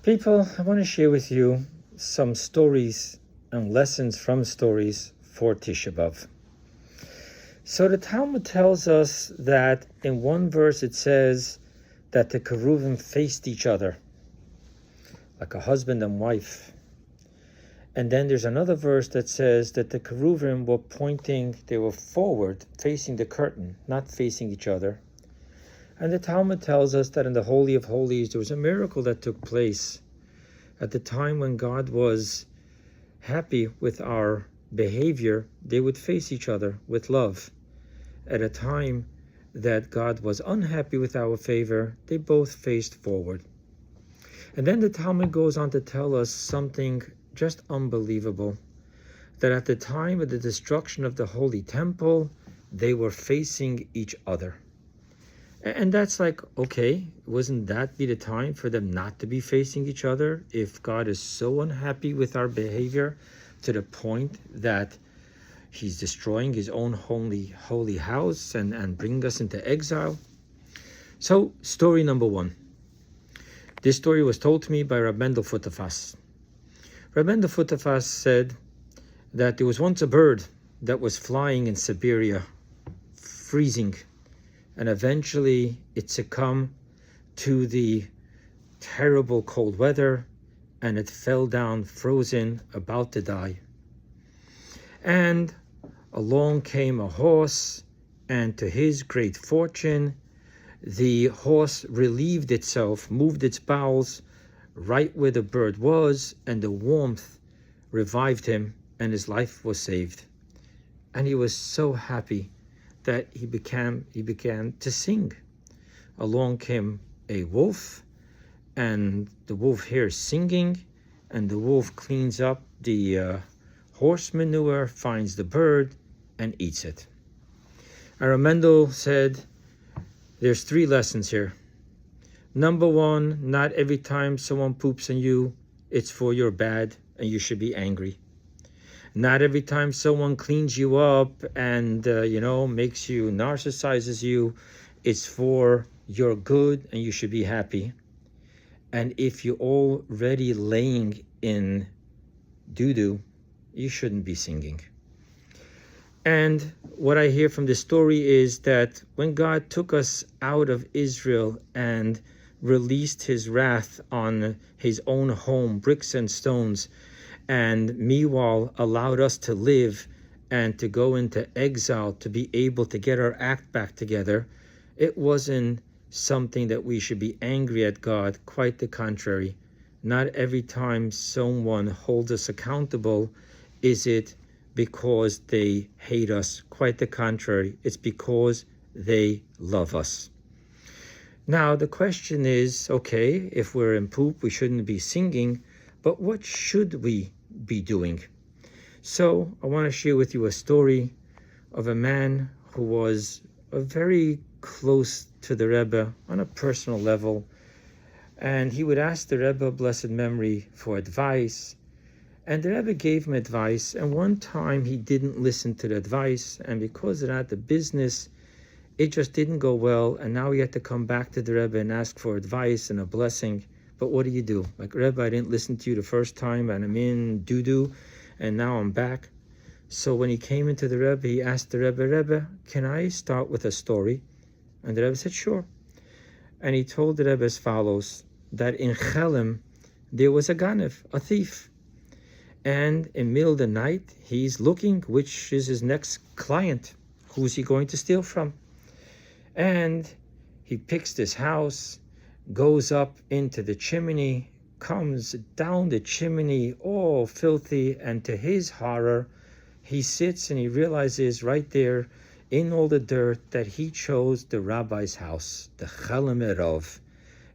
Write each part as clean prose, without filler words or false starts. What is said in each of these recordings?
People, I want to share with you some stories and lessons from stories for Tisha B'Av. So the Talmud tells us that in one verse it says that the Keruvim faced each other like a husband and wife. And then there's another verse that says that the Keruvim were pointing, they were forward, facing the curtain, not facing each other. And the Talmud tells us that in the Holy of Holies, there was a miracle that took place at the time when God was happy with our behavior. They would face each other with love. At a time that God was unhappy with our favor, they both faced forward. And then the Talmud goes on to tell us something just unbelievable, that at the time of the destruction of the Holy Temple, they were facing each other. And that's like, okay, wasn't that be the time for them not to be facing each other if God is so unhappy with our behavior to the point that he's destroying his own holy house and bring us into exile? So, story number one. This story was told to me by Rabbi Mendel Futafas. Rabbi Mendel Futafas said that there was once a bird that was flying in Siberia, freezing, and eventually it succumbed to the terrible cold weather and it fell down frozen, about to die. And along came a horse, and to his great fortune, the horse relieved itself, moved its bowels right where the bird was, and the warmth revived him and his life was saved. And he was so happy that he began to sing. Along came a wolf, and the wolf hears singing, and the wolf cleans up the horse manure, finds the bird, and eats it. Rabbi Mendel said, there's 3 lessons here. Number 1, not every time someone poops on you, it's for your bad, and you should be angry. Not every time someone cleans you up and, makes you, narcissizes you, it's for your good and you should be happy. And if you're already laying in doo-doo, you shouldn't be singing. And what I hear from this story is that when God took us out of Israel and released his wrath on his own home, bricks and stones, and meanwhile allowed us to live and to go into exile to be able to get our act back together, it wasn't something that we should be angry at God. Quite the contrary. Not every time someone holds us accountable is it because they hate us. Quite the contrary. It's because they love us. Now the question is, okay, if we're in poop, we shouldn't be singing, but what should we be doing? So I want to share with you a story of a man who was very close to the Rebbe on a personal level, and he would ask the Rebbe, blessed memory, for advice, and the Rebbe gave him advice, and one time he didn't listen to the advice, and because of that, the business, it just didn't go well, and now he had to come back to the Rebbe and ask for advice and a blessing. But what do? Like, Rebbe, I didn't listen to you the first time, and I'm in doo-doo, and now I'm back. So when he came into the Rebbe, he asked the Rebbe, can I start with a story? And the Rebbe said, sure. And he told the Rebbe as follows, that in Chelem, there was a ganev, a thief. And in the middle of the night, he's looking which is his next client. Who's he going to steal from? And he picks this house, goes up into the chimney, comes down the chimney, all filthy, and to his horror, he sits and he realizes right there in all the dirt that he chose the rabbi's house, the Chelem Erov.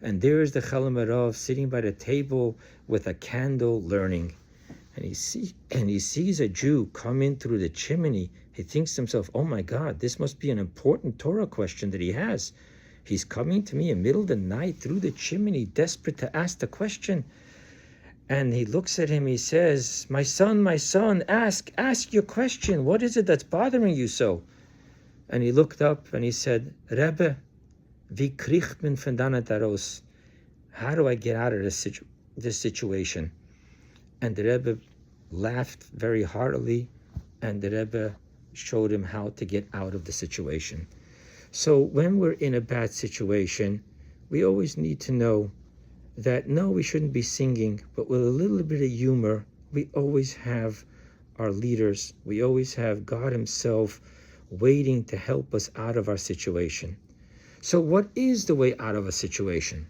And there is the Chelem Erov sitting by the table with a candle learning. And he sees a Jew come in through the chimney. He thinks to himself, oh my God, this must be an important Torah question that he has. He's coming to me in the middle of the night through the chimney, desperate to ask the question. And he looks at him, he says, my son, ask your question. What is it that's bothering you so? And he looked up and he said, Rebbe, wie kriegt man von deiner daraus? How do I get out of this this situation. And the Rebbe laughed very heartily, and the Rebbe showed him how to get out of the situation. So when we're in a bad situation, we always need to know that no, we shouldn't be singing, but with a little bit of humor, we always have our leaders, we always have God himself waiting to help us out of our situation. So what is the way out of a situation?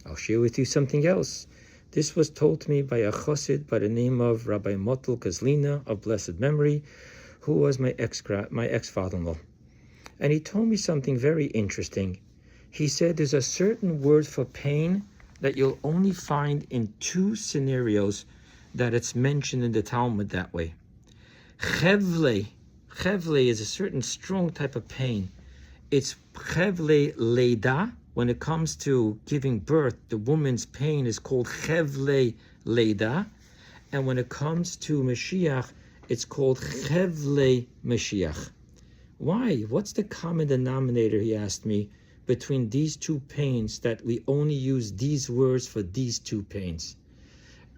I'll share with you something else. This was told to me by a chassid by the name of Rabbi Motel Kozlina of blessed memory, who was my ex-father-in-law. And he told me something very interesting. He said there's a certain word for pain that you'll only find in two scenarios that it's mentioned in the Talmud that way. Chevle. Chevle is a certain strong type of pain. It's chevle leida. When it comes to giving birth, the woman's pain is called chevle leida. And when it comes to Moshiach, it's called chevle Moshiach. Why? What's the common denominator, he asked me, between these two pains that we only use these words for these two pains?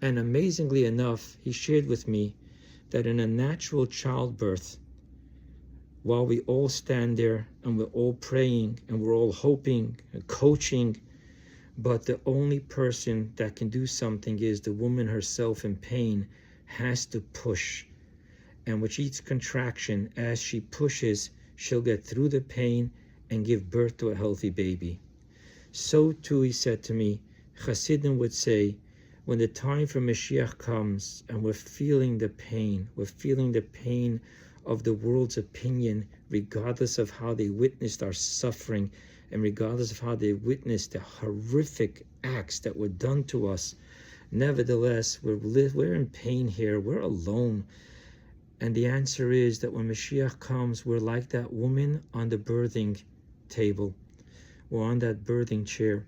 And amazingly enough, he shared with me that in a natural childbirth, while we all stand there and we're all praying and we're all hoping and coaching, but the only person that can do something is the woman herself in pain has to push. And with each contraction, as she pushes, she'll get through the pain and give birth to a healthy baby. So too, he said to me, Hasidim would say, when the time for Moshiach comes and we're feeling the pain of the world's opinion, regardless of how they witnessed our suffering and regardless of how they witnessed the horrific acts that were done to us, nevertheless, we're in pain here, we're alone. And the answer is that when Moshiach comes, we're like that woman on the birthing table, we're on that birthing chair.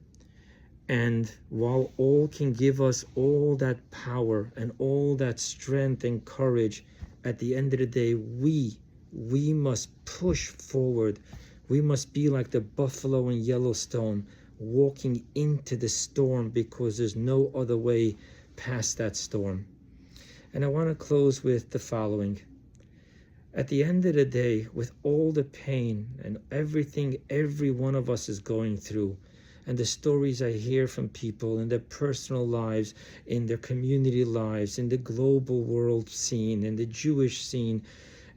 And while all can give us all that power and all that strength and courage, at the end of the day, we must push forward. We must be like the buffalo in Yellowstone, walking into the storm because there's no other way past that storm. And I want to close with the following. At the end of the day, with all the pain and everything every one of us is going through, and the stories I hear from people in their personal lives, in their community lives, in the global world scene, in the Jewish scene,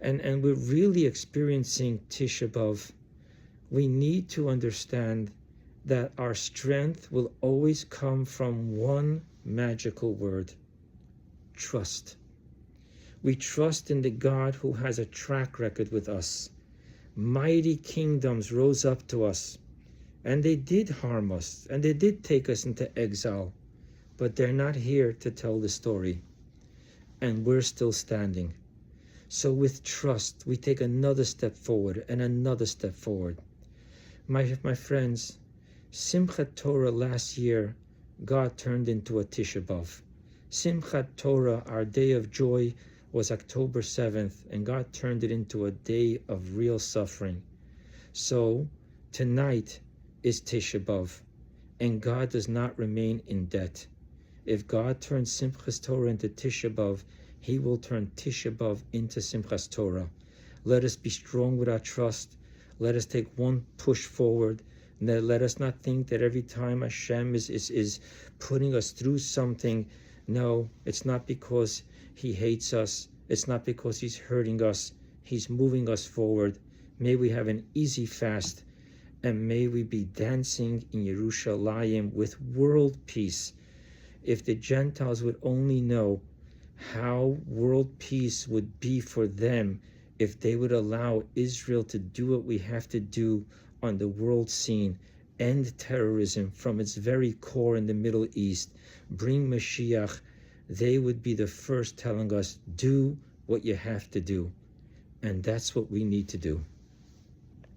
and we're really experiencing Tisha B'Av, we need to understand that our strength will always come from one magical word: trust. We trust in the God who has a track record with us. Mighty kingdoms rose up to us, and they did harm us, and they did take us into exile, but they're not here to tell the story, and we're still standing. So with trust, we take another step forward and another step forward. My friends, Simchat Torah last year, God turned into a Tisha B'Av. Simchat Torah, our day of joy, was October 7th, and God turned it into a day of real suffering. So tonight is Tisha B'Av, and God does not remain in debt. If God turns Simchat Torah into Tisha B'Av, He will turn Tisha B'Av into Simchat Torah. Let us be strong with our trust. Let us take one push forward. Let us not think that every time Hashem is putting us through something, no, it's not because He hates us. It's not because He's hurting us. He's moving us forward. May we have an easy fast, and may we be dancing in Yerushalayim with world peace. If the Gentiles would only know how world peace would be for them if they would allow Israel to do what we have to do on the world scene, end terrorism from its very core in the Middle East, bring Moshiach, they would be the first telling us, do what you have to do. And that's what we need to do.